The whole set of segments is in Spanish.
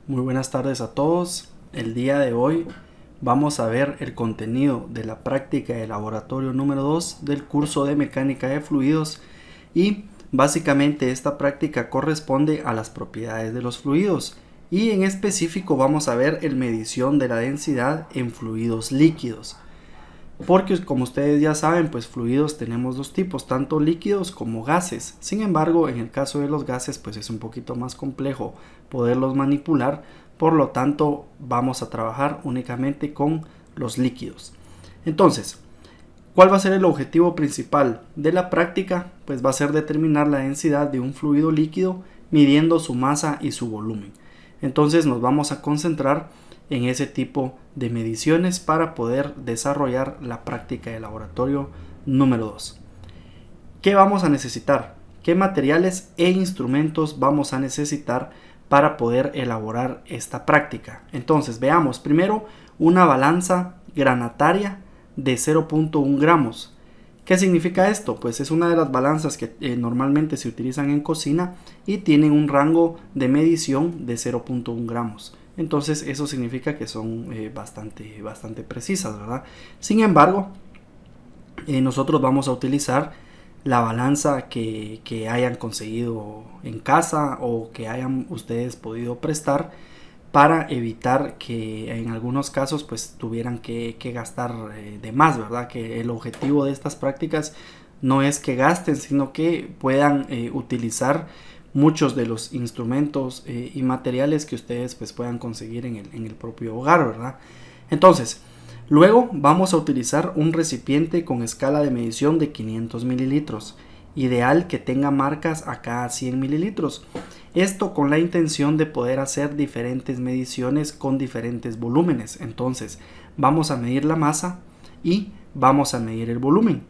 Muy buenas tardes a todos. El día de hoy vamos a ver el contenido de la práctica de laboratorio número 2 del curso de mecánica de fluidos y básicamente esta práctica corresponde a las propiedades de los fluidos y en específico vamos a ver el medición de la densidad en fluidos líquidos. Porque como ustedes ya saben, pues fluidos tenemos dos tipos, tanto líquidos como gases. Sin embargo, en el caso de los gases, pues es un poquito más complejo poderlos manipular. Por lo tanto, vamos a trabajar únicamente con los líquidos. Entonces, ¿cuál va a ser el objetivo principal de la práctica? Pues va a ser determinar la densidad de un fluido líquido midiendo su masa y su volumen. Entonces nos vamos a concentrar en ese tipo de mediciones para poder desarrollar la práctica de laboratorio número 2. ¿Qué vamos a necesitar? ¿Qué materiales e instrumentos vamos a necesitar para poder elaborar esta práctica? Entonces veamos primero una balanza granataria de 0.1 gramos. ¿Qué significa esto? Pues es una de las balanzas que normalmente se utilizan en cocina y tienen un rango de medición de 0.1 gramos. Entonces eso significa que son bastante precisas, ¿verdad? Sin embargo, nosotros vamos a utilizar la balanza que hayan conseguido en casa o que hayan ustedes podido prestar para evitar que en algunos casos pues tuvieran que gastar de más, ¿verdad? Que el objetivo de estas prácticas no es que gasten, sino que puedan utilizar muchos de los instrumentos y materiales que ustedes pues puedan conseguir en el propio hogar, ¿verdad? Entonces, luego vamos a utilizar un recipiente con escala de medición de 500 mililitros, ideal que tenga marcas a cada 100 mililitros. Esto con la intención de poder hacer diferentes mediciones con diferentes volúmenes. Entonces vamos a medir la masa y vamos a medir el volumen.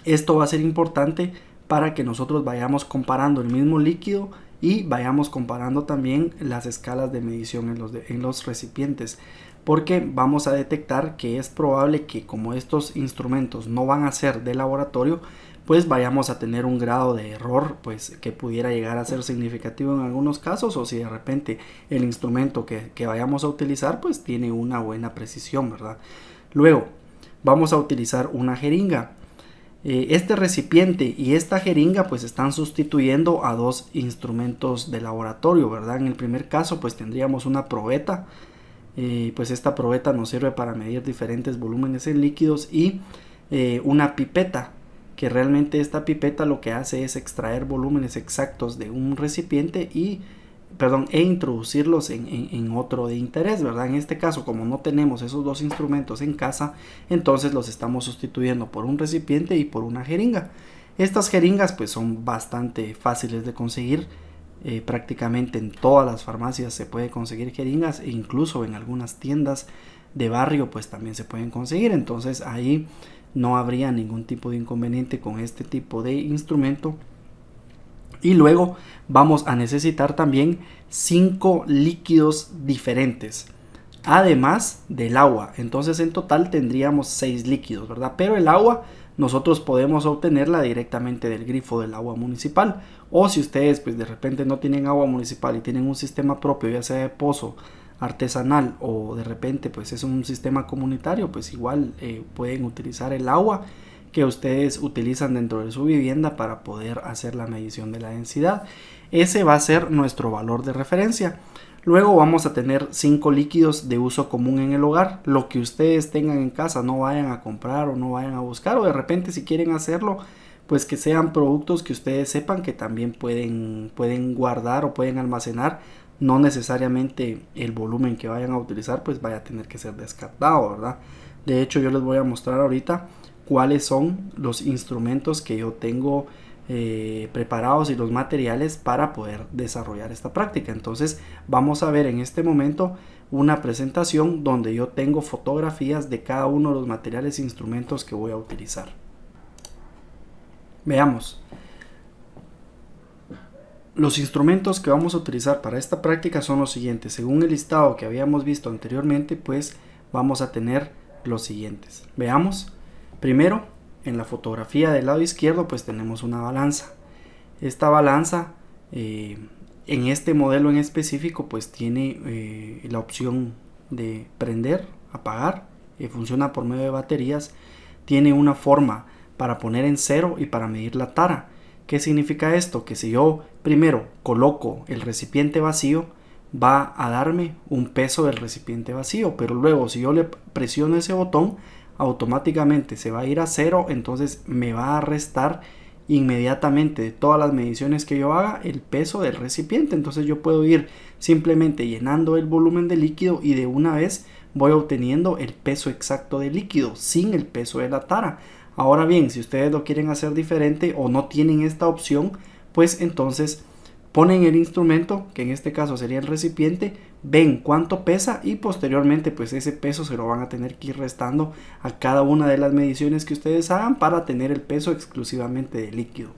Esto va a ser importante para que nosotros vayamos comparando el mismo líquido y vayamos comparando también las escalas de medición en los recipientes, porque vamos a detectar que es probable que como estos instrumentos no van a ser de laboratorio, pues vayamos a tener un grado de error pues que pudiera llegar a ser significativo en algunos casos, o si de repente el instrumento que vayamos a utilizar pues tiene una buena precisión, ¿verdad? Luego vamos a utilizar una jeringa. Este recipiente y esta jeringa pues están sustituyendo a dos instrumentos de laboratorio, ¿verdad? En el primer caso pues tendríamos una probeta, pues esta probeta nos sirve para medir diferentes volúmenes en líquidos, y una pipeta, que realmente esta pipeta lo que hace es extraer volúmenes exactos de un recipiente e introducirlos en otro de interés, ¿verdad? En este caso, como no tenemos esos dos instrumentos en casa, entonces los estamos sustituyendo por un recipiente y por una jeringa. Estas jeringas pues son bastante fáciles de conseguir. Prácticamente en todas las farmacias se puede conseguir jeringas, e incluso en algunas tiendas de barrio pues también se pueden conseguir. Entonces ahí no habría ningún tipo de inconveniente con este tipo de instrumento. Y luego vamos a necesitar también 5 líquidos diferentes, además del agua. Entonces en total tendríamos 6 líquidos, ¿verdad? Pero el agua nosotros podemos obtenerla directamente del grifo del agua municipal, o si ustedes pues de repente no tienen agua municipal y tienen un sistema propio, ya sea de pozo artesanal o de repente pues es un sistema comunitario, pues igual pueden utilizar el agua que ustedes utilizan dentro de su vivienda para poder hacer la medición de la densidad. Ese va a ser nuestro valor de referencia. Luego vamos a tener 5 líquidos de uso común en el hogar, lo que ustedes tengan en casa, no vayan a comprar o no vayan a buscar, o de repente si quieren hacerlo, pues que sean productos que ustedes sepan que también pueden guardar o pueden almacenar. No necesariamente el volumen que vayan a utilizar pues vaya a tener que ser descartado, ¿verdad? De hecho yo les voy a mostrar ahorita cuáles son los instrumentos que yo tengo preparados y los materiales para poder desarrollar esta práctica. Entonces vamos a ver en este momento una presentación donde yo tengo fotografías de cada uno de los materiales e instrumentos que voy a utilizar. Veamos. Los instrumentos que vamos a utilizar para esta práctica son los siguientes. Según el listado que habíamos visto anteriormente, pues vamos a tener los siguientes. Veamos. Primero, en la fotografía del lado izquierdo pues tenemos una balanza. Esta balanza en este modelo en específico pues tiene la opción de prender, apagar, funciona por medio de baterías, tiene una forma para poner en cero y para medir la tara. ¿Qué significa esto? Que si yo primero coloco el recipiente vacío, va a darme un peso del recipiente vacío, pero luego si yo le presiono ese botón, automáticamente se va a ir a cero, entonces me va a restar inmediatamente de todas las mediciones que yo haga el peso del recipiente. Entonces yo puedo ir simplemente llenando el volumen de líquido y de una vez voy obteniendo el peso exacto del líquido sin el peso de la tara. Ahora bien, si ustedes lo quieren hacer diferente o no tienen esta opción, pues entonces ponen el instrumento, que en este caso sería el recipiente, ven cuánto pesa y posteriormente pues ese peso se lo van a tener que ir restando a cada una de las mediciones que ustedes hagan para tener el peso exclusivamente de líquido.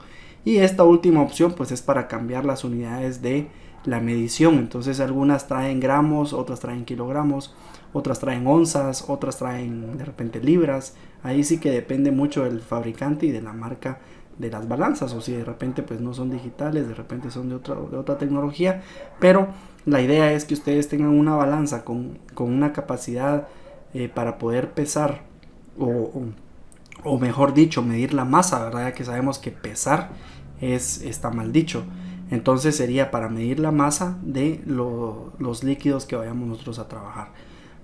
Y esta última opción pues es para cambiar las unidades de la medición. Entonces algunas traen gramos, otras traen kilogramos, otras traen onzas, otras traen de repente libras. Ahí sí que depende mucho del fabricante y de la marca de las balanzas, o si de repente pues no son digitales, de repente son de otra tecnología, pero la idea es que ustedes tengan una balanza con una capacidad para poder pesar o mejor dicho medir la masa, ¿verdad? Ya que sabemos que pesar está mal dicho. Entonces sería para medir la masa de los líquidos que vayamos nosotros a trabajar.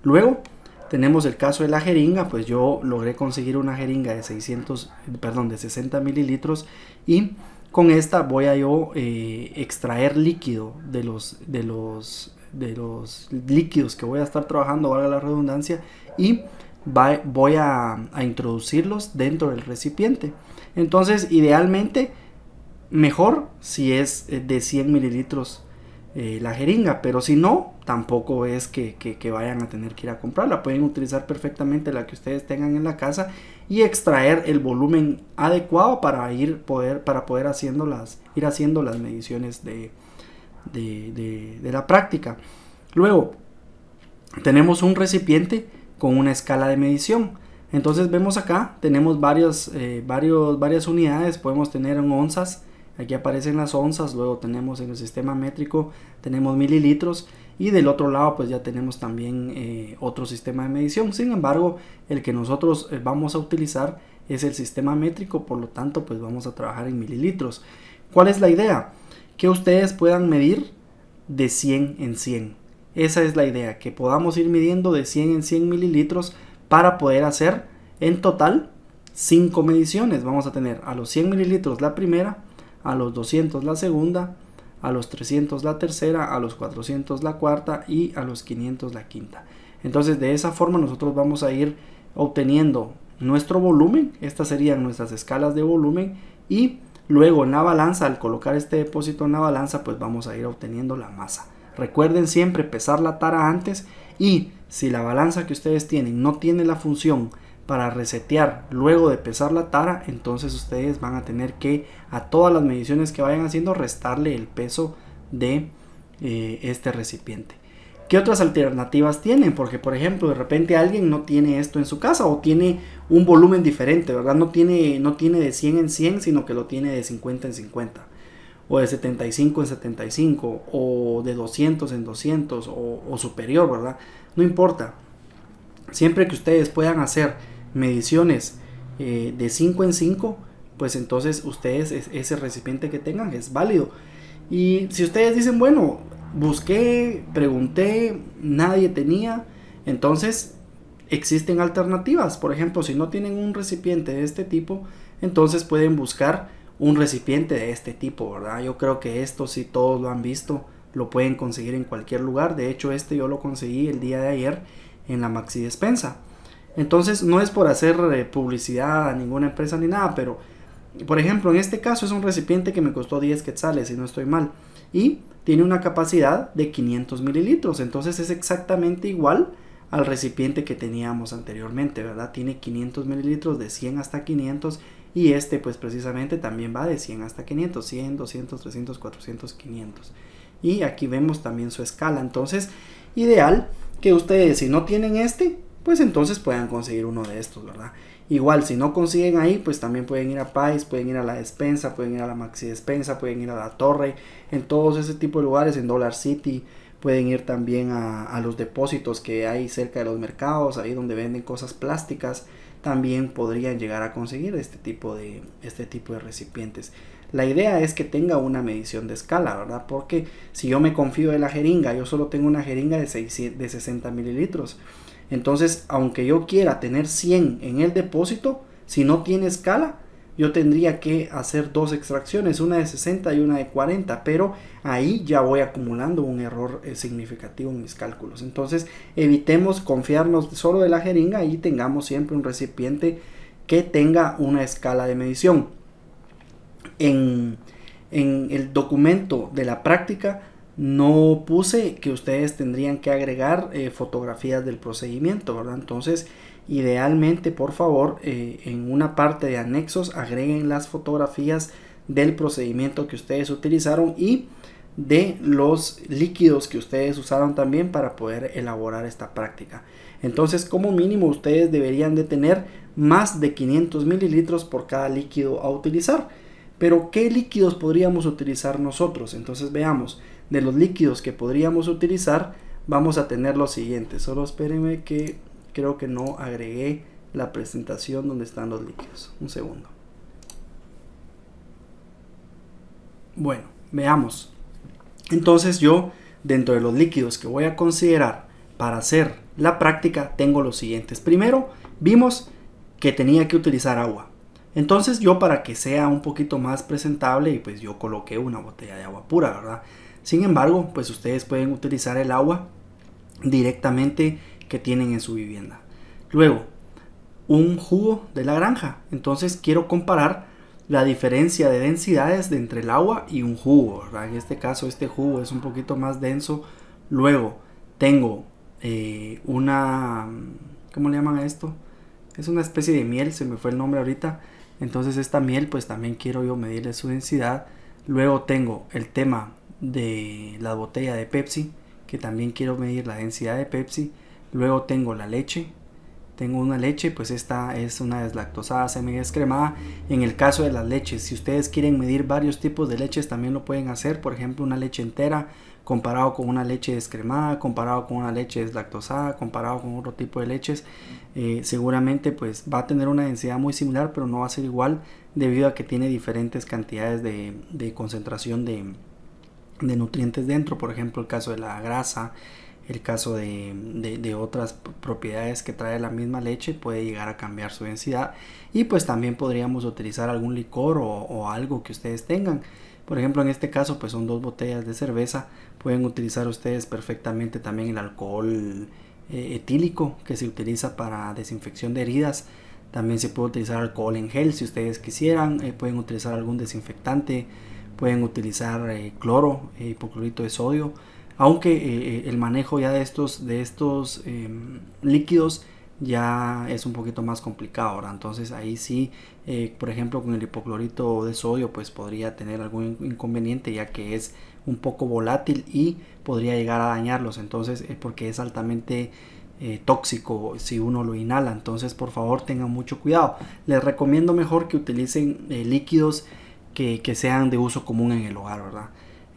Luego tenemos el caso de la jeringa. Pues yo logré conseguir una jeringa de 60 mililitros y con esta voy a yo extraer líquido de los líquidos que voy a estar trabajando, valga la redundancia, y voy a introducirlos dentro del recipiente. Entonces idealmente mejor si es de 100 mililitros la jeringa, pero si no, tampoco es que vayan a tener que ir a comprarla. Pueden utilizar perfectamente la que ustedes tengan en la casa y extraer el volumen adecuado para poder ir haciendo las mediciones de la práctica. Luego tenemos un recipiente con una escala de medición. Entonces vemos acá, tenemos varias unidades, podemos tener en onzas. Aquí aparecen las onzas, luego tenemos en el sistema métrico, tenemos mililitros y del otro lado pues ya tenemos también otro sistema de medición. Sin embargo, el que nosotros vamos a utilizar es el sistema métrico, por lo tanto pues vamos a trabajar en mililitros. ¿Cuál es la idea? Que ustedes puedan medir de 100 en 100. Esa es la idea, que podamos ir midiendo de 100 en 100 mililitros para poder hacer en total 5 mediciones. Vamos a tener a los 100 mililitros la primera, a los 200 la segunda, a los 300 la tercera, a los 400 la cuarta y a los 500 la quinta. Entonces de esa forma nosotros vamos a ir obteniendo nuestro volumen. Estas serían nuestras escalas de volumen y luego en la balanza, al colocar este depósito en la balanza, pues vamos a ir obteniendo la masa. Recuerden siempre pesar la tara antes, y si la balanza que ustedes tienen no tiene la función para resetear luego de pesar la tara, entonces ustedes van a tener que a todas las mediciones que vayan haciendo restarle el peso de este recipiente. ¿Qué otras alternativas tienen? Porque por ejemplo de repente alguien no tiene esto en su casa o tiene un volumen diferente, ¿verdad? No tiene de 100 en 100, sino que lo tiene de 50 en 50 o de 75 en 75 o de 200 en 200 o superior, ¿verdad? No importa. Siempre que ustedes puedan hacer mediciones de 5 en 5, pues entonces ustedes ese recipiente que tengan es válido. Y si ustedes dicen, bueno, busqué, pregunté, nadie tenía, entonces existen alternativas. Por ejemplo, si no tienen un recipiente de este tipo, entonces pueden buscar un recipiente de este tipo, ¿verdad? Yo creo que esto sí todos lo han visto, lo pueden conseguir en cualquier lugar. De hecho, yo lo conseguí el día de ayer en la Maxi Despensa. Entonces no es por hacer publicidad a ninguna empresa ni nada, pero por ejemplo en este caso es un recipiente que me costó 10 quetzales si no estoy mal, y tiene una capacidad de 500 mililitros. Entonces es exactamente igual al recipiente que teníamos anteriormente, ¿verdad? Tiene 500 mililitros de 100 hasta 500, y este pues precisamente también va de 100 hasta 500, 100, 200, 300, 400, 500. Y aquí vemos también su escala. Entonces ideal que ustedes, si no tienen pues entonces puedan conseguir uno de estos, ¿verdad? Igual, si no consiguen ahí, pues también pueden ir a Pais, pueden ir a la despensa, pueden ir a la Maxi Despensa, pueden ir a la Torre, en todos ese tipo de lugares, en Dollar City, pueden ir también a los depósitos que hay cerca de los mercados, ahí donde venden cosas plásticas, también podrían llegar a conseguir este tipo de recipientes. La idea es que tenga una medición de escala, ¿verdad? Porque si yo me confío de la jeringa, yo solo tengo una jeringa de 60 mililitros. Entonces, aunque yo quiera tener 100 en el depósito, si no tiene escala, yo tendría que hacer dos extracciones, una de 60 y una de 40, pero ahí ya voy acumulando un error significativo en mis cálculos. Entonces, evitemos confiarnos solo de la jeringa y tengamos siempre un recipiente que tenga una escala de medición. En el documento de la práctica no puse que ustedes tendrían que agregar fotografías del procedimiento, ¿verdad? Entonces, idealmente, por favor, en una parte de anexos agreguen las fotografías del procedimiento que ustedes utilizaron y de los líquidos que ustedes usaron también para poder elaborar esta práctica. Entonces, como mínimo, ustedes deberían de tener más de 500 mililitros por cada líquido a utilizar. Pero, ¿qué líquidos podríamos utilizar nosotros? Entonces, veamos. De los líquidos que podríamos utilizar, vamos a tener los siguientes. Solo espérenme que creo que no agregué la presentación donde están los líquidos. Un segundo. Bueno, veamos. Entonces yo, dentro de los líquidos que voy a considerar para hacer la práctica, tengo los siguientes. Primero, vimos que tenía que utilizar agua. Entonces yo, para que sea un poquito más presentable, y pues yo coloqué una botella de agua pura, ¿verdad? Sin embargo, pues ustedes pueden utilizar el agua directamente que tienen en su vivienda. Luego, un jugo de la granja. Entonces quiero comparar la diferencia de densidades de entre el agua y un jugo, ¿verdad? En este caso, este jugo es un poquito más denso. Luego tengo una... ¿Cómo le llaman a esto? Es una especie de miel, se me fue el nombre ahorita. Entonces esta miel, pues también quiero yo medirle su densidad. Luego tengo el tema de la botella de Pepsi, que también quiero medir la densidad de Pepsi. Luego tengo la leche. Tengo una leche, pues esta es una deslactosada semidescremada. En el caso de las leches, si ustedes quieren medir varios tipos de leches, también lo pueden hacer. Por ejemplo, una leche entera comparado con una leche descremada, comparado con una leche deslactosada, comparado con otro tipo de leches. Seguramente pues va a tener una densidad muy similar, pero no va a ser igual, debido a que tiene diferentes cantidades de concentración de nutrientes dentro. Por ejemplo, el caso de la grasa, el caso de otras propiedades que trae la misma leche, puede llegar a cambiar su densidad. Y pues también podríamos utilizar algún licor o algo que ustedes tengan. Por ejemplo, en este caso pues son 2 botellas de cerveza. Pueden utilizar ustedes perfectamente también el alcohol etílico, que se utiliza para desinfección de heridas. También se puede utilizar alcohol en gel si ustedes quisieran. Pueden utilizar algún desinfectante. Pueden utilizar cloro, hipoclorito de sodio. Aunque el manejo ya de estos líquidos ya es un poquito más complicado, ¿verdad? Entonces ahí sí, por ejemplo, con el hipoclorito de sodio pues podría tener algún inconveniente, ya que es un poco volátil y podría llegar a dañarlos. Entonces porque es altamente tóxico si uno lo inhala. Entonces por favor tengan mucho cuidado. Les recomiendo mejor que utilicen líquidos que sean de uso común en el hogar, ¿verdad?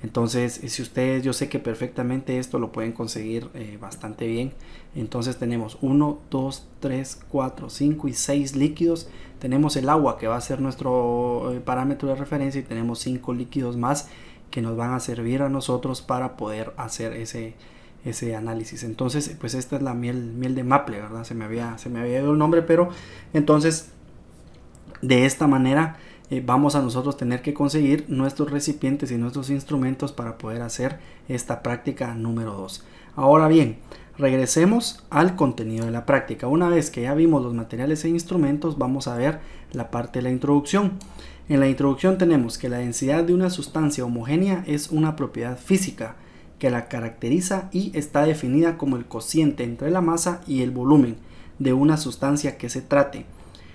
Entonces, si ustedes, yo sé que perfectamente esto lo pueden conseguir bastante bien. Entonces tenemos 1, 2, 3, 4, 5 y 6 líquidos. Tenemos el agua, que va a ser nuestro parámetro de referencia, y tenemos 5 líquidos más que nos van a servir a nosotros para poder hacer ese análisis. Entonces, pues esta es la miel de maple, ¿verdad? Se me había ido el nombre, pero entonces de esta manera vamos a nosotros tener que conseguir nuestros recipientes y nuestros instrumentos para poder hacer esta práctica número 2. Ahora bien, regresemos al contenido de la práctica. Una vez que ya vimos los materiales e instrumentos, vamos a ver la parte de la introducción. En la introducción tenemos que la densidad de una sustancia homogénea es una propiedad física que la caracteriza y está definida como el cociente entre la masa y el volumen de una sustancia que se trate.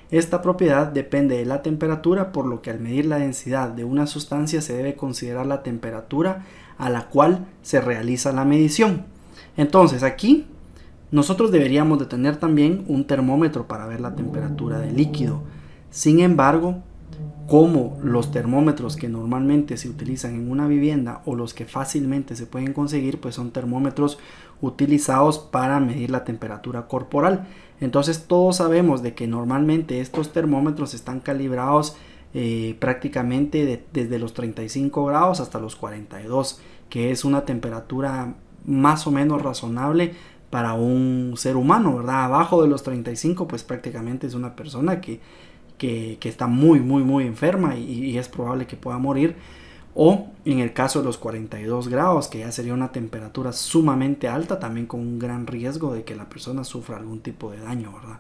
Esta propiedad depende de la temperatura, por lo que al medir la densidad de una sustancia se debe considerar la temperatura a la cual se realiza la medición. Entonces aquí Nosotros deberíamos de tener también un termómetro para ver la temperatura del líquido. Sin embargo, como los termómetros que normalmente se utilizan en una vivienda o los que fácilmente se pueden conseguir, pues son termómetros utilizados para medir la temperatura corporal. Entonces todos sabemos de que normalmente estos termómetros están calibrados prácticamente desde los 35 grados hasta los 42, que es una temperatura más o menos razonable para un ser humano, ¿verdad? Abajo de los 35 pues prácticamente es una persona que está muy enferma y es probable que pueda morir, o en el caso de los 42 grados, que ya sería una temperatura sumamente alta, también con un gran riesgo de que la persona sufra algún tipo de daño, ¿verdad?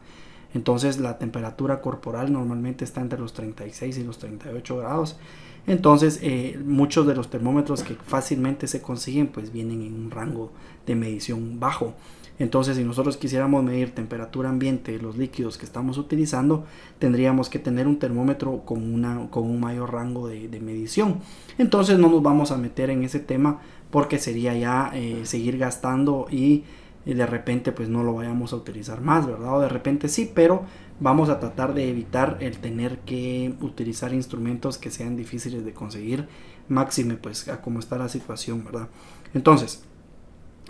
Entonces la temperatura corporal normalmente está entre los 36 y los 38 grados. Entonces muchos de los termómetros que fácilmente se consiguen pues vienen en un rango de medición bajo. Entonces si nosotros quisiéramos medir temperatura ambiente de los líquidos que estamos utilizando, tendríamos que tener un termómetro con un mayor rango de medición. Entonces no nos vamos a meter en ese tema porque sería ya seguir gastando y de repente pues no lo vayamos a utilizar más, ¿verdad? O de repente sí, pero vamos a tratar de evitar el tener que utilizar instrumentos que sean difíciles de conseguir, máxime pues a cómo está la situación, ¿verdad? Entonces,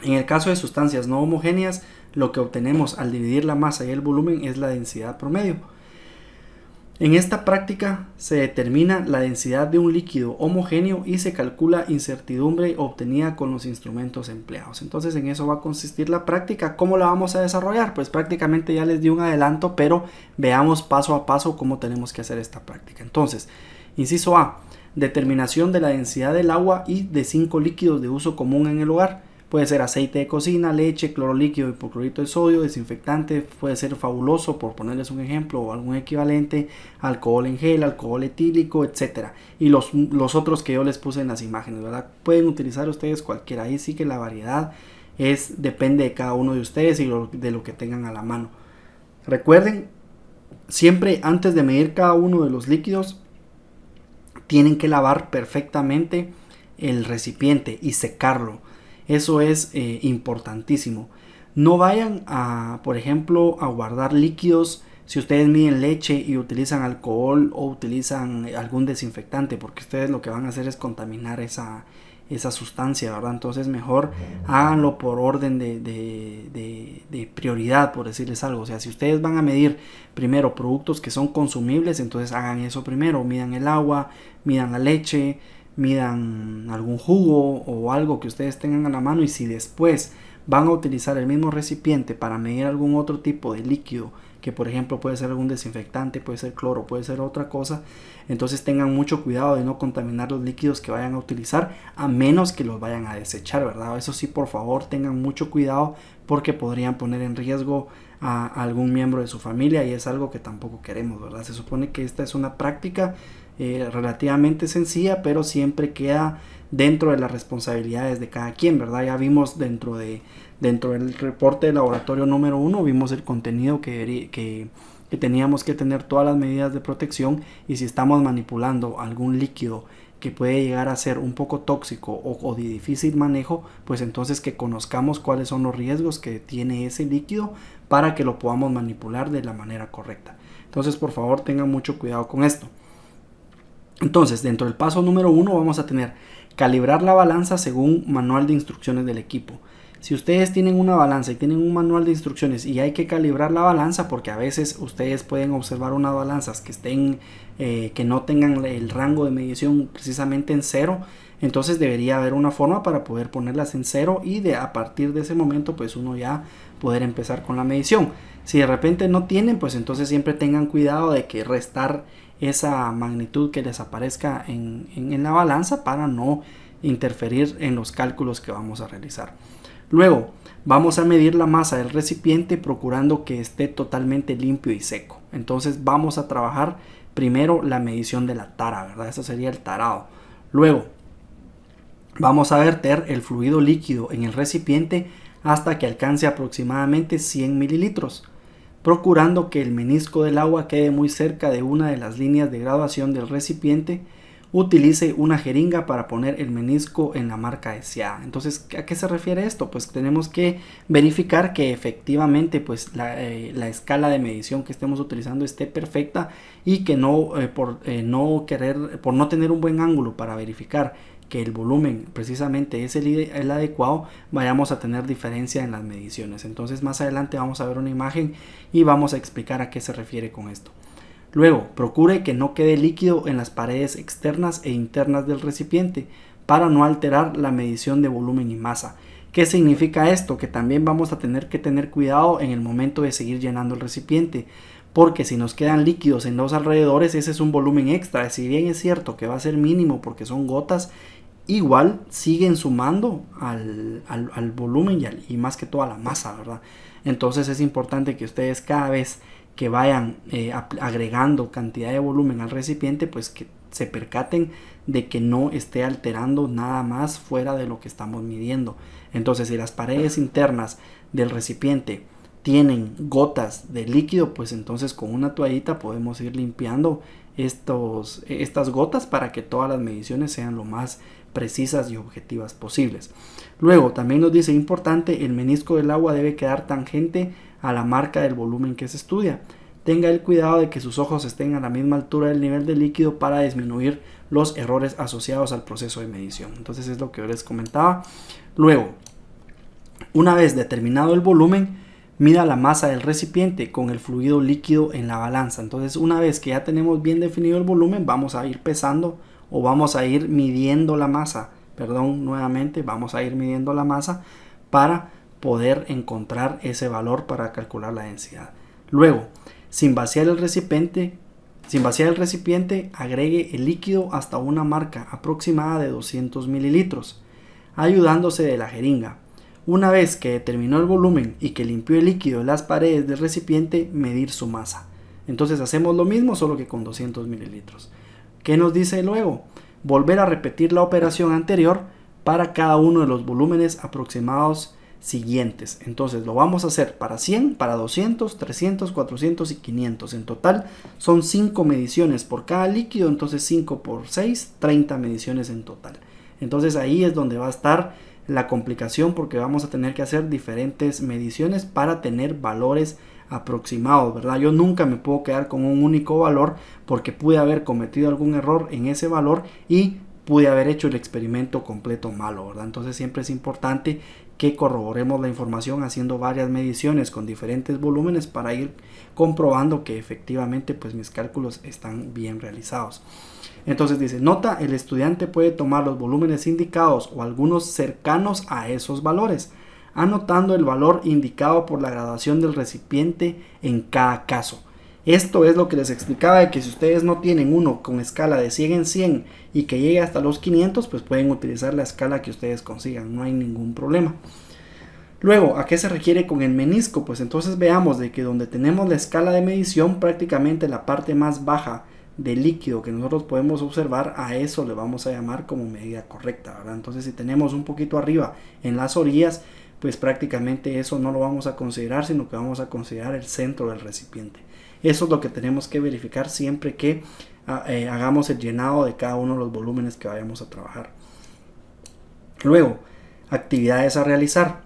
en el caso de sustancias no homogéneas, lo que obtenemos al dividir la masa y el volumen es la densidad promedio. En esta práctica se determina la densidad de un líquido homogéneo y se calcula incertidumbre obtenida con los instrumentos empleados. Entonces en eso va a consistir la práctica. ¿Cómo la vamos a desarrollar? Pues prácticamente ya les di un adelanto, pero veamos paso a paso cómo tenemos que hacer esta práctica. Entonces, inciso A, determinación de la densidad del agua y de 5 líquidos de uso común en el hogar. Puede ser aceite de cocina, leche, cloro líquido, hipoclorito de sodio, desinfectante, puede ser fabuloso, por ponerles un ejemplo, o algún equivalente, alcohol en gel, alcohol etílico, etcétera. Y los otros que yo les puse en las imágenes, ¿verdad? Pueden utilizar ustedes cualquiera. Ahí sí que la variedad depende de cada uno de ustedes y de lo que tengan a la mano. Recuerden, siempre antes de medir cada uno de los líquidos, tienen que lavar perfectamente el recipiente y secarlo. Eso es importantísimo. No vayan por ejemplo, a guardar líquidos si ustedes miden leche y utilizan alcohol o utilizan algún desinfectante, porque ustedes lo que van a hacer es contaminar esa sustancia, ¿verdad? Entonces mejor háganlo por orden de prioridad, por decirles algo. O sea, si ustedes van a medir primero productos que son consumibles, entonces hagan eso primero. Midan el agua, midan la leche, midan algún jugo o algo que ustedes tengan a la mano, y si después van a utilizar el mismo recipiente para medir algún otro tipo de líquido, que por ejemplo puede ser algún desinfectante, puede ser cloro, puede ser otra cosa, entonces tengan mucho cuidado de no contaminar los líquidos que vayan a utilizar, a menos que los vayan a desechar, ¿verdad? Eso sí, por favor, tengan mucho cuidado porque podrían poner en riesgo a algún miembro de su familia, y es algo que tampoco queremos, ¿verdad? Se supone que esta es una práctica relativamente sencilla, pero siempre queda dentro de las responsabilidades de cada quien, ¿verdad? Ya vimos dentro del reporte de laboratorio número 1, vimos el contenido que teníamos que tener todas las medidas de protección, y si estamos manipulando algún líquido que puede llegar a ser un poco tóxico o de difícil manejo, pues entonces que conozcamos cuáles son los riesgos que tiene ese líquido para que lo podamos manipular de la manera correcta. Entonces, por favor, tengan mucho cuidado con esto. Entonces, dentro del paso número 1 vamos a tener calibrar la balanza según manual de instrucciones del equipo. Si ustedes tienen una balanza y tienen un manual de instrucciones y hay que calibrar la balanza, porque a veces ustedes pueden observar unas balanzas que no tengan el rango de medición precisamente en 0, entonces debería haber una forma para poder ponerlas en 0 y a partir de ese momento pues uno ya poder empezar con la medición. Si de repente no tienen, pues entonces siempre tengan cuidado de que restar esa magnitud que les aparezca en la balanza para no interferir en los cálculos que vamos a realizar. Luego vamos a medir la masa del recipiente procurando que esté totalmente limpio y seco. Entonces vamos a trabajar primero la medición de la tara, ¿verdad? Eso sería el tarado. Luego vamos a verter el fluido líquido en el recipiente hasta que alcance aproximadamente 100 mililitros, procurando que el menisco del agua quede muy cerca de una de las líneas de graduación del recipiente. utilice una jeringa para poner el menisco en la marca deseada. Entonces, ¿a qué se refiere esto? Pues tenemos que verificar que efectivamente pues la escala de medición que estemos utilizando esté perfecta y que por no tener un buen ángulo para verificar que el volumen precisamente es el adecuado, vayamos a tener diferencia en las mediciones. Entonces más adelante vamos a ver una imagen y vamos a explicar a qué se refiere con esto. Luego, procure que no quede líquido en las paredes externas e internas del recipiente para no alterar la medición de volumen y masa. ¿Qué significa esto? Que también vamos a tener que tener cuidado en el momento de seguir llenando el recipiente, porque si nos quedan líquidos en los alrededores, ese es un volumen extra. Si bien es cierto que va a ser mínimo porque son gotas, igual siguen sumando al volumen y más que todo a la masa, ¿verdad? Entonces es importante que ustedes cada vez que vayan agregando cantidad de volumen al recipiente, pues que se percaten de que no esté alterando nada más fuera de lo que estamos midiendo. Entonces, si las paredes internas del recipiente tienen gotas de líquido, pues entonces con una toallita podemos ir limpiando estas gotas para que todas las mediciones sean lo más precisas y objetivas posibles. Luego también nos dice importante, el menisco del agua debe quedar tangente a la marca del volumen que se estudia. Tenga el cuidado de que sus ojos estén a la misma altura del nivel de líquido para disminuir los errores asociados al proceso de medición. Entonces es lo que yo les comentaba. Luego, una vez determinado el volumen, mida la masa del recipiente con el fluido líquido en la balanza. Entonces una vez que ya tenemos bien definido el volumen, vamos a ir pesando o vamos a ir midiendo la masa. Nuevamente vamos a ir midiendo la masa para poder encontrar ese valor para calcular la densidad. Luego, sin vaciar el recipiente, agregue el líquido hasta una marca aproximada de 200 mililitros, ayudándose de la jeringa. Una vez que determinó el volumen y que limpió el líquido en las paredes del recipiente, medir su masa. Entonces hacemos lo mismo, solo que con 200 mililitros. ¿Qué nos dice luego? Volver a repetir la operación anterior para cada uno de los volúmenes aproximados siguientes. Entonces lo vamos a hacer para 100, para 200, 300, 400 y 500. En total son 5 mediciones por cada líquido, entonces 5 por 6, 30 mediciones en total. Entonces ahí es donde va a estar la complicación, porque vamos a tener que hacer diferentes mediciones para tener valores aproximados, ¿verdad? Yo nunca me puedo quedar con un único valor porque pude haber cometido algún error en ese valor y pude haber hecho el experimento completo malo, ¿verdad? Entonces siempre es importante que corroboremos la información haciendo varias mediciones con diferentes volúmenes para ir comprobando que efectivamente pues mis cálculos están bien realizados. Entonces dice, nota, el estudiante puede tomar los volúmenes indicados o algunos cercanos a esos valores, anotando el valor indicado por la graduación del recipiente en cada caso. Esto es lo que les explicaba, de que si ustedes no tienen uno con escala de 100 en 100 y que llegue hasta los 500, pues pueden utilizar la escala que ustedes consigan, no hay ningún problema. Luego, ¿a qué se requiere con el menisco? Pues entonces veamos de que donde tenemos la escala de medición, prácticamente la parte más baja del líquido que nosotros podemos observar, a eso le vamos a llamar como medida correcta, ¿verdad? Entonces si tenemos un poquito arriba en las orillas, pues prácticamente eso no lo vamos a considerar, sino que vamos a considerar el centro del recipiente. Eso es lo que tenemos que verificar siempre que hagamos el llenado de cada uno de los volúmenes que vayamos a trabajar. Luego, actividades a realizar.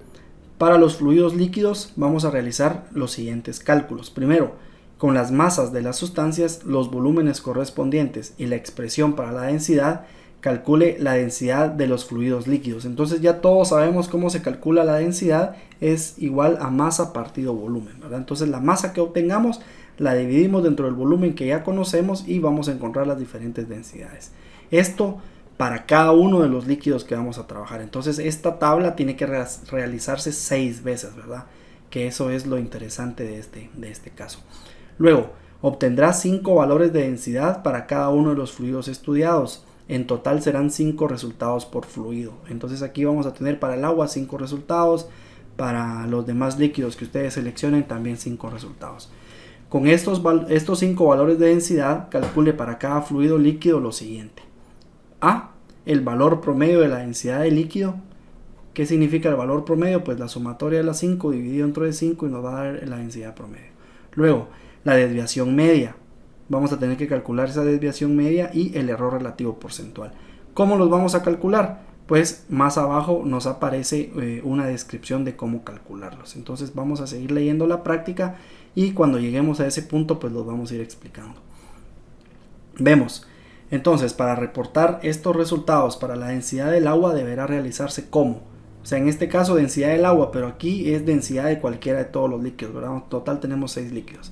Para los fluidos líquidos vamos a realizar los siguientes cálculos. Primero, con las masas de las sustancias, los volúmenes correspondientes y la expresión para la densidad, calcule la densidad de los fluidos líquidos. Entonces ya todos sabemos cómo se calcula la densidad, es igual a masa partido volumen, ¿verdad? Entonces la masa que obtengamos la dividimos dentro del volumen que ya conocemos y vamos a encontrar las diferentes densidades. Esto para cada uno de los líquidos que vamos a trabajar. Entonces esta tabla tiene que realizarse 6 veces, ¿verdad? Que eso es lo interesante de este caso. Luego, obtendrá 5 valores de densidad para cada uno de los fluidos estudiados. En total serán 5 resultados por fluido. Entonces aquí vamos a tener para el agua 5 resultados, para los demás líquidos que ustedes seleccionen también 5 resultados. Con estos 5 valores de densidad, calcule para cada fluido líquido lo siguiente. A, el valor promedio de la densidad del líquido. ¿Qué significa el valor promedio? Pues la sumatoria de las 5 dividido entre 5 y nos va a dar la densidad promedio. Luego, la desviación media. vamos a tener que calcular esa desviación media y el error relativo porcentual. ¿Cómo los vamos a calcular? Pues más abajo nos aparece una descripción de cómo calcularlos. Entonces vamos a seguir leyendo la práctica y cuando lleguemos a ese punto pues los vamos a ir explicando. Vemos, entonces para reportar estos resultados para la densidad del agua deberá realizarse como, o sea, en este caso densidad del agua, pero aquí es densidad de cualquiera de todos los líquidos, ¿verdad? En total tenemos 6 líquidos.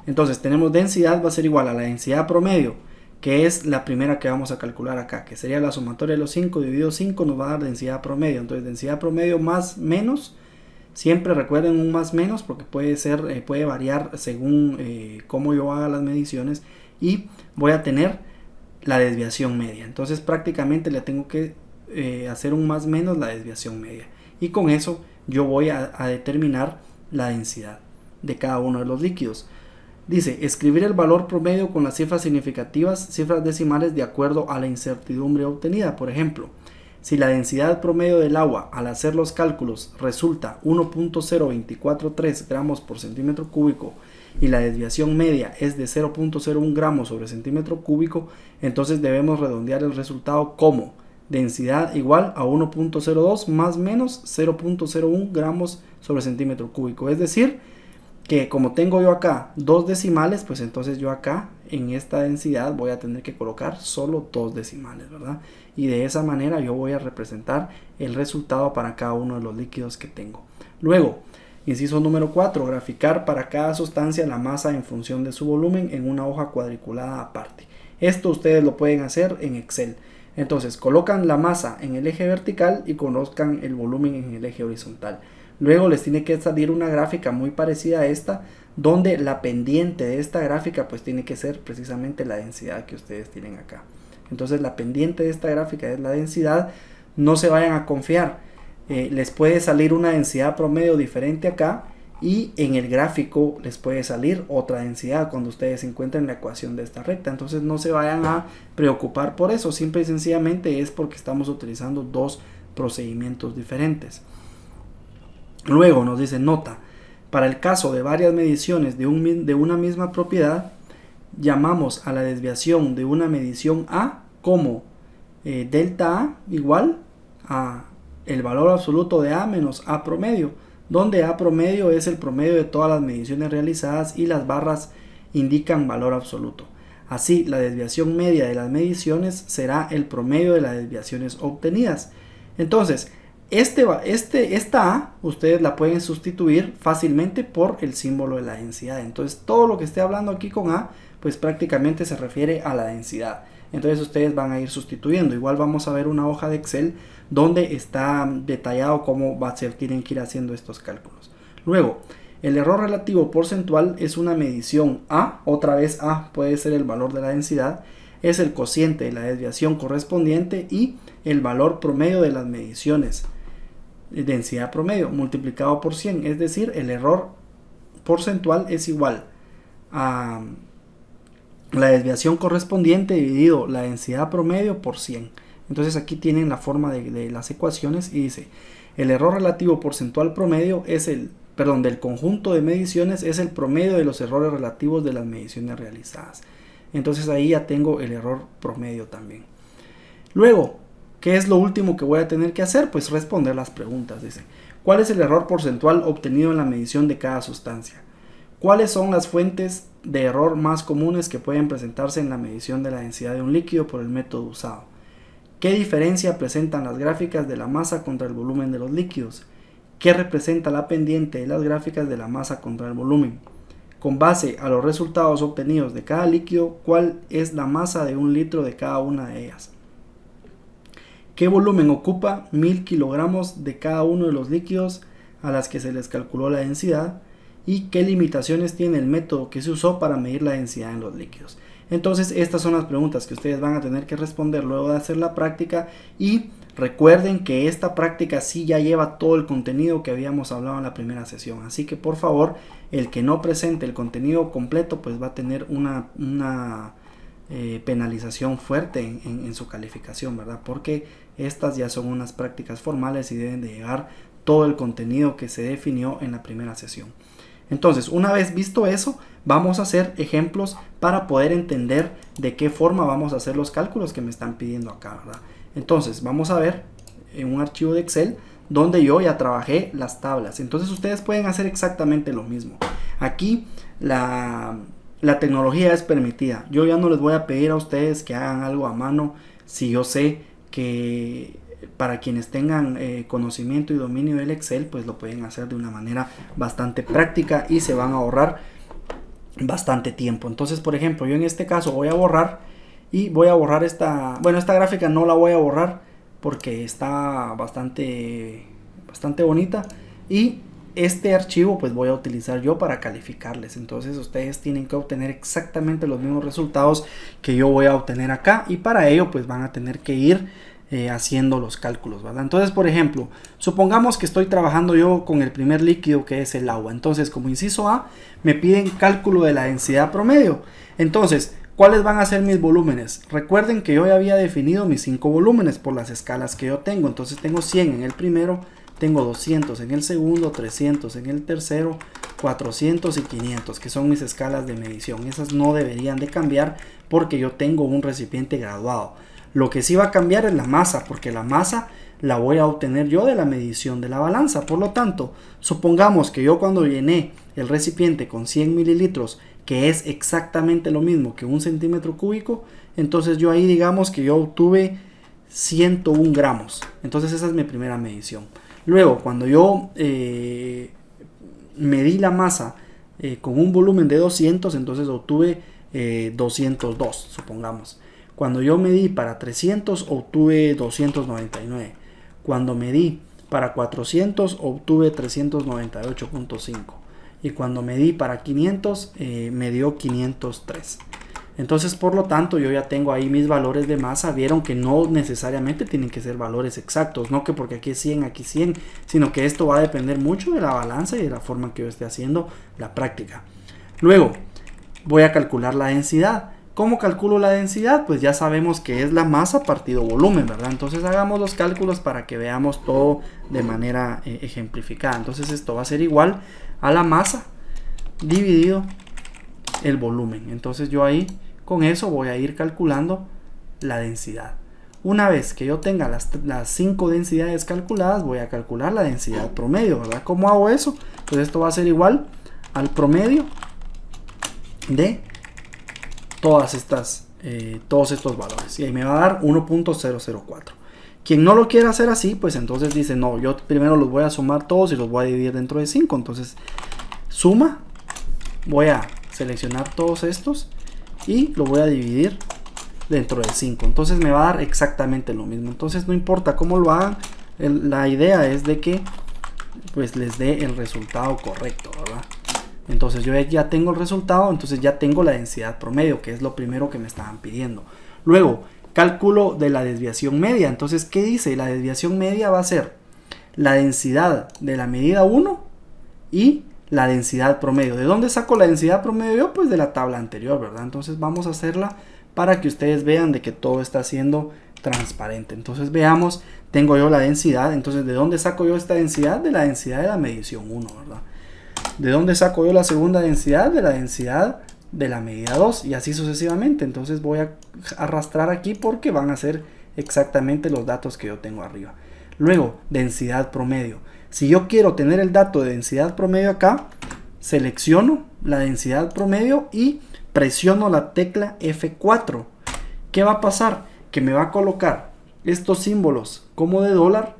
Entonces tenemos densidad va a ser igual a la densidad promedio, que es la primera que vamos a calcular acá, que sería la sumatoria de los 5 dividido 5 nos va a dar densidad promedio. Entonces densidad promedio más menos, siempre recuerden un más menos porque puede variar según cómo yo haga las mediciones, y voy a tener la desviación media. Entonces prácticamente le tengo que hacer un más menos la desviación media, y con eso yo voy a determinar la densidad de cada uno de los líquidos. Dice, escribir el valor promedio con las cifras significativas, cifras decimales de acuerdo a la incertidumbre obtenida. Por ejemplo, si la densidad promedio del agua al hacer los cálculos resulta 1.0243 gramos por centímetro cúbico y la desviación media es de 0.01 gramos sobre centímetro cúbico, entonces debemos redondear el resultado como densidad igual a 1.02 más menos 0.01 gramos sobre centímetro cúbico. Es decir, que como tengo yo acá dos decimales, pues entonces yo acá en esta densidad voy a tener que colocar solo dos decimales, ¿verdad? Y de esa manera yo voy a representar el resultado para cada uno de los líquidos que tengo. Luego, inciso número 4, graficar para cada sustancia la masa en función de su volumen en una hoja cuadriculada aparte. Esto ustedes lo pueden hacer en Excel. Entonces colocan la masa en el eje vertical y colocan el volumen en el eje horizontal. Luego les tiene que salir una gráfica muy parecida a esta, donde la pendiente de esta gráfica pues tiene que ser precisamente la densidad que ustedes tienen acá. Entonces la pendiente de esta gráfica es la densidad. No se vayan a confiar, les puede salir una densidad promedio diferente acá y en el gráfico les puede salir otra densidad cuando ustedes encuentren la ecuación de esta recta. Entonces no se vayan a preocupar por eso, simple y sencillamente es porque estamos utilizando dos procedimientos diferentes. Luego nos dice nota, para el caso de varias mediciones de una misma propiedad, llamamos a la desviación de una medición A como delta A igual a el valor absoluto de A menos A promedio, donde A promedio es el promedio de todas las mediciones realizadas y las barras indican valor absoluto. Así, la desviación media de las mediciones será el promedio de las desviaciones obtenidas. Entonces, esta A ustedes la pueden sustituir fácilmente por el símbolo de la densidad. Entonces todo lo que esté hablando aquí con A pues prácticamente se refiere a la densidad. Entonces ustedes van a ir sustituyendo. Igual vamos a ver una hoja de Excel donde está detallado cómo tienen que ir haciendo estos cálculos. Luego, el error relativo porcentual es una medición A, otra vez A puede ser el valor de la densidad, es el cociente de la desviación correspondiente y el valor promedio de las mediciones, densidad promedio multiplicado por 100, es decir, el error porcentual es igual a la desviación correspondiente dividido la densidad promedio por 100. Entonces aquí tienen la forma de las ecuaciones y dice, el error relativo porcentual promedio es del conjunto de mediciones es el promedio de los errores relativos de las mediciones realizadas. Entonces ahí ya tengo el error promedio también. Luego, ¿qué es lo último que voy a tener que hacer? Pues responder las preguntas. Dice, ¿cuál es el error porcentual obtenido en la medición de cada sustancia? ¿Cuáles son las fuentes de error más comunes que pueden presentarse en la medición de la densidad de un líquido por el método usado? ¿Qué diferencia presentan las gráficas de la masa contra el volumen de los líquidos? ¿Qué representa la pendiente de las gráficas de la masa contra el volumen? Con base a los resultados obtenidos de cada líquido, ¿cuál es la masa de un litro de cada una de ellas? ¿Qué volumen ocupa 1000 kilogramos de cada uno de los líquidos a las que se les calculó la densidad? ¿Y qué limitaciones tiene el método que se usó para medir la densidad en los líquidos? Entonces estas son las preguntas que ustedes van a tener que responder luego de hacer la práctica, y recuerden que esta práctica sí ya lleva todo el contenido que habíamos hablado en la primera sesión, así que por favor el que no presente el contenido completo pues va a tener una penalización fuerte en su calificación, ¿verdad? Porque estas ya son unas prácticas formales y deben de llevar todo el contenido que se definió en la primera sesión. Entonces, una vez visto eso, vamos a hacer ejemplos para poder entender de qué forma vamos a hacer los cálculos que me están pidiendo acá, ¿verdad? Entonces, vamos a ver en un archivo de Excel donde yo ya trabajé las tablas. Entonces, ustedes pueden hacer exactamente lo mismo. Aquí la tecnología es permitida. Yo ya no les voy a pedir a ustedes que hagan algo a mano si yo sé que para quienes tengan conocimiento y dominio del Excel, pues lo pueden hacer de una manera bastante práctica y se van a ahorrar bastante tiempo. Entonces, por ejemplo, yo en este caso voy a borrar esta, bueno, esta gráfica no la voy a borrar porque está bastante bonita, y este archivo pues voy a utilizar yo para calificarles. Entonces ustedes tienen que obtener exactamente los mismos resultados que yo voy a obtener acá, y para ello pues van a tener que ir haciendo los cálculos, ¿verdad? Entonces, por ejemplo, supongamos que estoy trabajando yo con el primer líquido, que es el agua. Entonces, como inciso A, me piden cálculo de la densidad promedio. Entonces, ¿cuáles van a ser mis volúmenes? Recuerden que yo ya había definido mis 5 volúmenes por las escalas que yo tengo. Entonces tengo 100 en el primero, tengo 200 en el segundo, 300 en el tercero, 400 y 500, que son mis escalas de medición. Esas no deberían de cambiar porque yo tengo un recipiente graduado. Lo que sí va a cambiar es la masa, porque la masa la voy a obtener yo de la medición de la balanza. Por lo tanto, supongamos que yo cuando llené el recipiente con 100 mililitros, que es exactamente lo mismo que un centímetro cúbico, entonces yo ahí digamos que yo obtuve 101 gramos. Entonces esa es mi primera medición. Luego, cuando yo medí la masa con un volumen de 200, entonces obtuve 202, supongamos. Cuando yo medí para 300, obtuve 299. Cuando medí para 400, obtuve 398.5. Y cuando medí para 500, me dio 503. Entonces, por lo tanto, yo ya tengo ahí mis valores de masa. Vieron que no necesariamente tienen que ser valores exactos, no que porque aquí es 100, aquí 100, sino que esto va a depender mucho de la balanza y de la forma que yo esté haciendo la práctica. Luego, voy a calcular la densidad. ¿Cómo calculo la densidad? Pues ya sabemos que es la masa partido volumen, ¿verdad? Entonces hagamos los cálculos para que veamos todo de manera ejemplificada. Entonces esto va a ser igual a la masa dividido el volumen. Entonces yo ahí con eso voy a ir calculando la densidad. Una vez que yo tenga las 5 densidades calculadas, voy a calcular la densidad promedio, ¿verdad? ¿Cómo hago eso? Pues esto va a ser igual al promedio de todos estos valores, y ahí me va a dar 1.004. Quien no lo quiera hacer así, pues entonces dice, no, yo primero los voy a sumar todos y los voy a dividir dentro de 5. Entonces suma, voy a seleccionar todos estos y lo voy a dividir dentro de 5. Entonces me va a dar exactamente lo mismo. Entonces no importa cómo lo hagan, la idea es de que pues les dé el resultado correcto, ¿verdad? Entonces yo ya tengo el resultado, entonces ya tengo la densidad promedio, que es lo primero que me estaban pidiendo. Luego, cálculo de la desviación media. Entonces, ¿qué dice? La desviación media va a ser la densidad de la medida 1 y la densidad promedio. ¿De dónde saco la densidad promedio? Pues de la tabla anterior, ¿verdad? Entonces vamos a hacerla para que ustedes vean de que todo está siendo transparente. Entonces veamos, tengo yo la densidad. Entonces, ¿de dónde saco yo esta densidad? De la densidad de la medición 1, ¿verdad? ¿De dónde saco yo la segunda densidad? De la densidad de la medida 2, y así sucesivamente. Entonces voy a arrastrar aquí porque van a ser exactamente los datos que yo tengo arriba. Luego, densidad promedio. Si yo quiero tener el dato de densidad promedio acá, selecciono la densidad promedio y presiono la tecla F4. ¿Qué va a pasar? Que me va a colocar estos símbolos como de dólar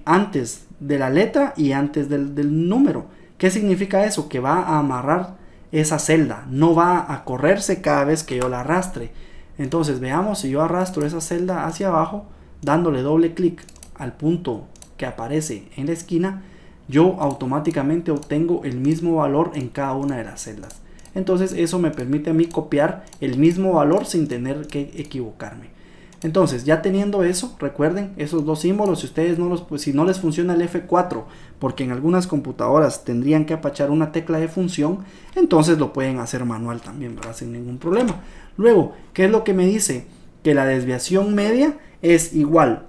antes de la letra y antes del número. ¿Qué significa eso? Que va a amarrar esa celda, no va a correrse cada vez que yo la arrastre. Entonces veamos, si yo arrastro esa celda hacia abajo, dándole doble clic al punto que aparece en la esquina, yo automáticamente obtengo el mismo valor en cada una de las celdas. Entonces eso me permite a mí copiar el mismo valor sin tener que equivocarme. Entonces, ya teniendo eso, recuerden esos dos símbolos. Si ustedes si no les funciona el F4, porque en algunas computadoras tendrían que apachar una tecla de función, entonces lo pueden hacer manual también, ¿verdad? Sin ningún problema. Luego, ¿qué es lo que me dice? Que la desviación media es igual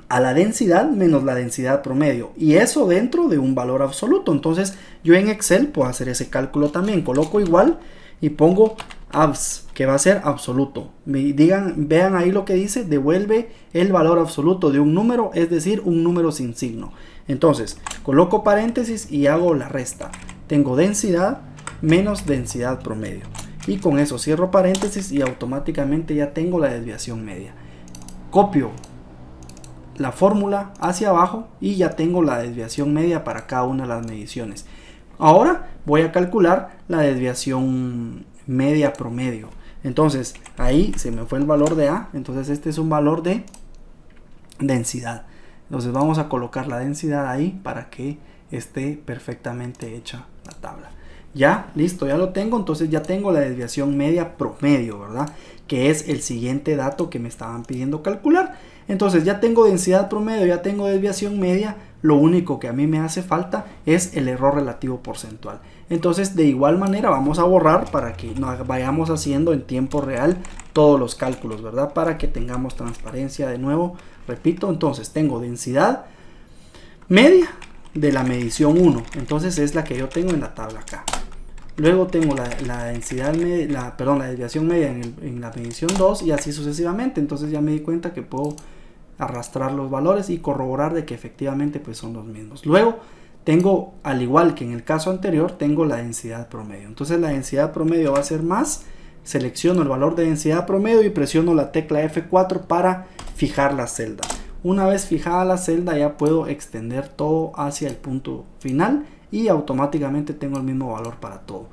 a la densidad menos la densidad promedio, y eso dentro de un valor absoluto. Entonces yo en Excel puedo hacer ese cálculo también, coloco igual y pongo abs, que va a ser absoluto. Vean ahí lo que dice, devuelve el valor absoluto de un número, es decir, un número sin signo. Entonces coloco paréntesis y hago la resta. Tengo densidad menos densidad promedio, y con eso cierro paréntesis y automáticamente ya tengo la desviación media. Copio la fórmula hacia abajo y ya tengo la desviación media para cada una de las mediciones. Ahora voy a calcular la desviación media promedio. Entonces ahí se me fue el valor de A, entonces este es un valor de densidad. Entonces vamos a colocar la densidad ahí para que esté perfectamente hecha la tabla. Ya, listo, ya lo tengo. Entonces ya tengo la desviación media promedio, ¿verdad? Que es el siguiente dato que me estaban pidiendo calcular. Entonces ya tengo densidad promedio, ya tengo desviación media. Lo único que a mí me hace falta es el error relativo porcentual. Entonces de igual manera vamos a borrar para que nos vayamos haciendo en tiempo real todos los cálculos, ¿verdad? Para que tengamos transparencia de nuevo. Repito, entonces tengo densidad media de la medición 1. Entonces es la que yo tengo en la tabla acá. Luego tengo la densidad media, la desviación media en la medición 2 y así sucesivamente. Entonces ya me di cuenta que puedo arrastrar los valores y corroborar de que efectivamente pues son los mismos. Luego tengo, al igual que en el caso anterior, tengo la densidad promedio. Entonces la densidad promedio va a ser más. Selecciono el valor de densidad promedio y presiono la tecla F4 para fijar la celda. Una vez fijada la celda ya puedo extender todo hacia el punto final y automáticamente tengo el mismo valor para todo.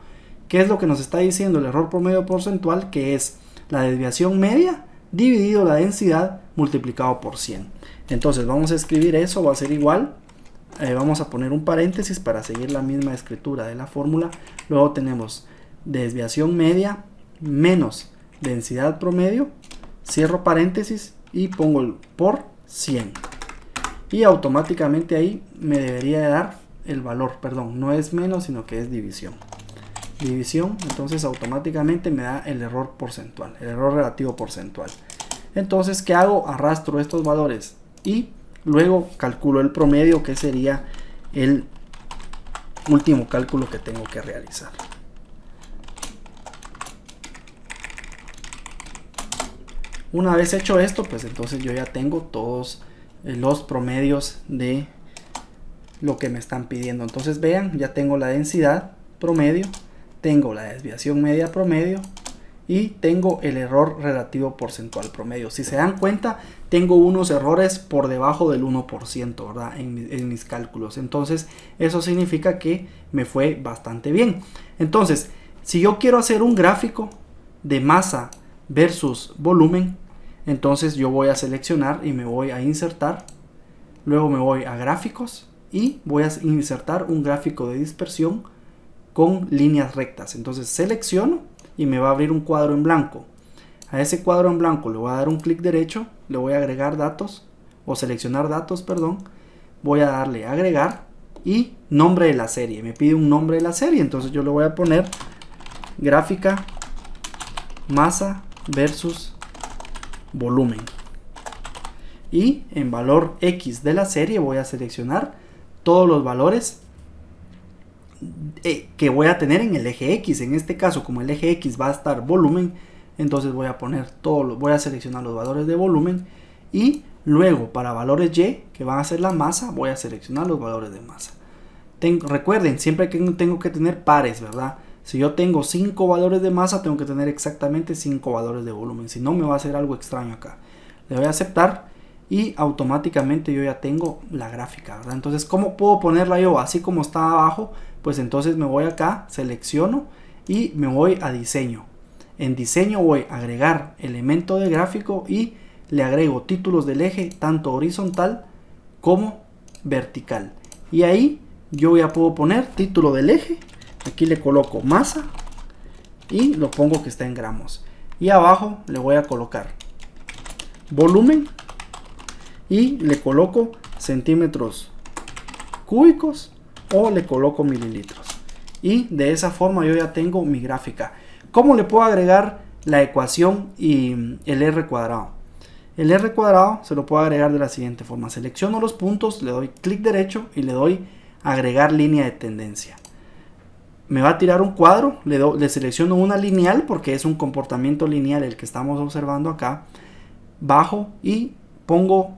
¿Qué es lo que nos está diciendo el error promedio porcentual? Que es la desviación media dividido la densidad multiplicado por 100. Entonces vamos a escribir eso, va a ser igual. Vamos a poner un paréntesis para seguir la misma escritura de la fórmula. Luego tenemos desviación media menos densidad promedio. Cierro paréntesis y pongo el por 100. Y automáticamente ahí me debería de dar el valor, perdón, no es menos sino que es división. Entonces automáticamente me da el error porcentual, el error relativo porcentual. Entonces, ¿qué hago? Arrastro estos valores y luego calculo el promedio, que sería el último cálculo que tengo que realizar. Una vez hecho esto, pues entonces yo ya tengo todos los promedios de lo que me están pidiendo. Entonces vean, ya tengo la densidad promedio, tengo la desviación media promedio y tengo el error relativo porcentual promedio. Si se dan cuenta, tengo unos errores por debajo del 1%, ¿verdad? En mis cálculos. Entonces eso significa que me fue bastante bien. Entonces, si yo quiero hacer un gráfico de masa versus volumen, entonces yo voy a seleccionar y me voy a insertar. Luego me voy a gráficos y voy a insertar un gráfico de dispersión con líneas rectas. Entonces selecciono y me va a abrir un cuadro en blanco. A ese cuadro en blanco le voy a dar un clic derecho, le voy a agregar datos o seleccionar datos, perdón. Voy a darle a agregar y nombre de la serie. Me pide un nombre de la serie, entonces yo le voy a poner gráfica masa versus volumen. Y en valor X de la serie voy a seleccionar todos los valores que voy a tener en el eje X. En este caso, como el eje X va a estar volumen, entonces voy a poner voy a seleccionar los valores de volumen y luego para valores Y, que van a ser la masa, voy a seleccionar los valores de masa. Recuerden, siempre que tengo que tener pares, ¿verdad? Si yo tengo 5 valores de masa, tengo que tener exactamente 5 valores de volumen. Si no, me va a hacer algo extraño acá. Le doy a aceptar y automáticamente yo ya tengo la gráfica, ¿verdad? Entonces, ¿cómo puedo ponerla yo? Así como está abajo, pues entonces me voy acá, selecciono y me voy a diseño. En diseño voy a agregar elemento de gráfico y le agrego títulos del eje, tanto horizontal como vertical. Y ahí yo ya puedo poner título del eje. Aquí le coloco masa y lo pongo que está en gramos. Y abajo le voy a colocar volumen y le coloco centímetros cúbicos o le coloco mililitros. Y de esa forma yo ya tengo mi gráfica. ¿Cómo le puedo agregar la ecuación y el R cuadrado? El R cuadrado se lo puedo agregar de la siguiente forma. Selecciono los puntos, le doy clic derecho y le doy agregar línea de tendencia. Me va a tirar un cuadro, le selecciono una lineal porque es un comportamiento lineal el que estamos observando acá. Bajo y pongo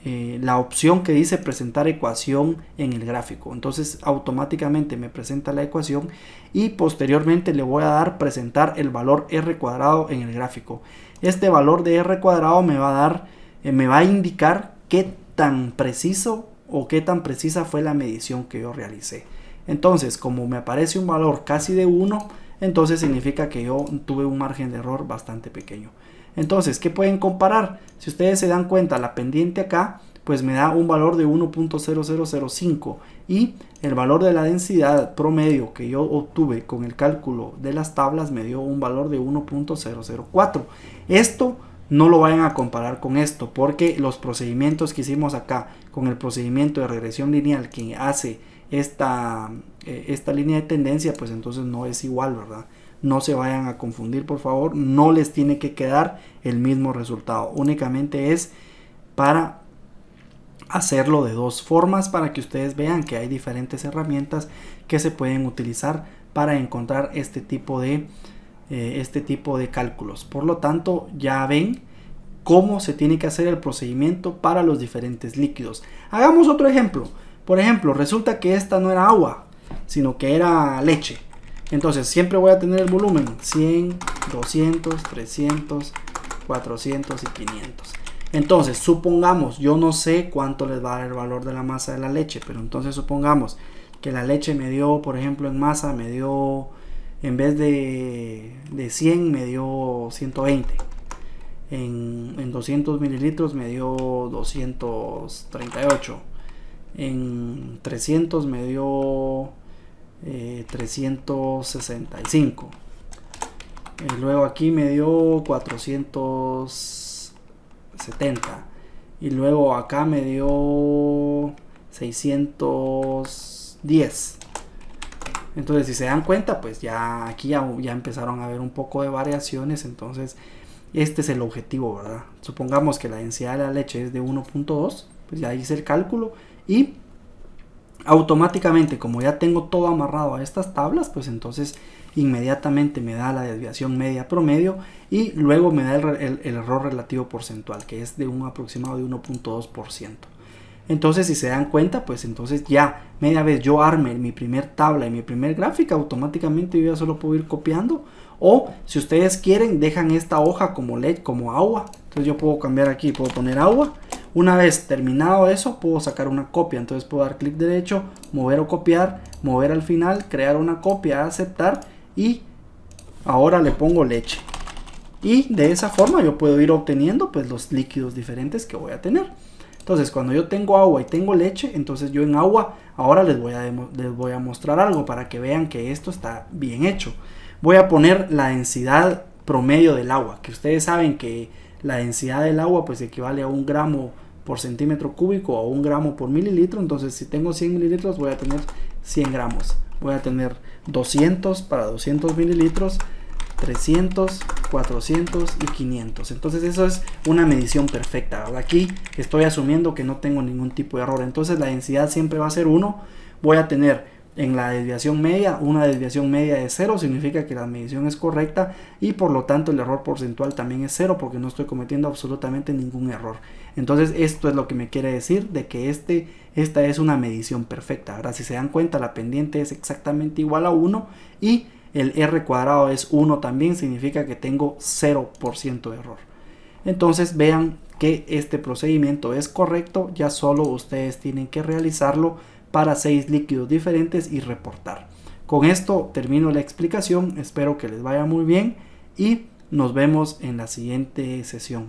la opción que dice presentar ecuación en el gráfico. Entonces automáticamente me presenta la ecuación y posteriormente le voy a dar presentar el valor R cuadrado en el gráfico. Este valor de R cuadrado me va a indicar qué tan preciso o qué tan precisa fue la medición que yo realicé. Entonces, como me aparece un valor casi de 1, entonces significa que yo tuve un margen de error bastante pequeño. Entonces, ¿qué pueden comparar? Si ustedes se dan cuenta, la pendiente acá pues me da un valor de 1.0005 y el valor de la densidad promedio que yo obtuve con el cálculo de las tablas me dio un valor de 1.004. Esto no lo vayan a comparar con esto, porque los procedimientos que hicimos acá con el procedimiento de regresión lineal que hace esta línea de tendencia, pues entonces no es igual, ¿verdad? No se vayan a confundir, por favor. No les tiene que quedar el mismo resultado. Únicamente es para hacerlo de dos formas, para que ustedes vean que hay diferentes herramientas que se pueden utilizar para encontrar este tipo de cálculos. Por lo tanto, ya ven cómo se tiene que hacer el procedimiento para los diferentes líquidos. Hagamos otro ejemplo. Por ejemplo, resulta que esta no era agua, sino que era leche. Entonces siempre voy a tener el volumen 100, 200, 300, 400 y 500. Entonces supongamos, yo no sé cuánto les va a dar el valor de la masa de la leche, pero entonces supongamos que la leche me dio, por ejemplo, en masa me dio, en vez de 100 me dio 120. En 200 mililitros me dio 238. En 300 me dio 365. Luego aquí me dio 470. Y luego acá me dio 610. Entonces, si se dan cuenta, pues ya aquí ya empezaron a ver un poco de variaciones. Entonces, este es el objetivo, ¿verdad? Supongamos que la densidad de la leche es de 1.2, pues ya hice el cálculo y automáticamente, como ya tengo todo amarrado a estas tablas, pues entonces inmediatamente me da la desviación media promedio y luego me da el error relativo porcentual, que es de un aproximado de 1.2%. Entonces, si se dan cuenta, pues entonces ya media vez yo arme mi primer tabla y mi primer gráfica, automáticamente yo ya solo puedo ir copiando. O si ustedes quieren, dejan esta hoja como agua. Entonces yo puedo cambiar aquí, puedo poner agua. Una vez terminado eso, puedo sacar una copia. Entonces puedo dar clic derecho, mover o copiar, mover al final, crear una copia, aceptar y ahora le pongo leche. Y de esa forma yo puedo ir obteniendo pues los líquidos diferentes que voy a tener. Entonces, cuando yo tengo agua y tengo leche, entonces yo en agua ahora les voy a mostrar algo para que vean que esto está bien hecho. Voy a poner la densidad promedio del agua, que ustedes saben que la densidad del agua pues equivale a 1 gramo por centímetro cúbico o 1 gramo por mililitro. Entonces, si tengo 100 mililitros, voy a tener 100 gramos. Voy a tener 200 para 200 mililitros, 300, 400 y 500. Entonces eso es una medición perfecta, ¿verdad? Aquí estoy asumiendo que no tengo ningún tipo de error. Entonces la densidad siempre va a ser 1. Voy a tener en la desviación media una desviación media de 0. Significa que la medición es correcta y por lo tanto el error porcentual también es 0 porque no estoy cometiendo absolutamente ningún error. Entonces esto es lo que me quiere decir de que esta es una medición perfecta, ¿verdad? Si se dan cuenta, la pendiente es exactamente igual a 1 y el R cuadrado es 1 también, significa que tengo 0% de error. Entonces vean que este procedimiento es correcto, ya solo ustedes tienen que realizarlo para 6 líquidos diferentes y reportar. Con esto termino la explicación, espero que les vaya muy bien y nos vemos en la siguiente sesión.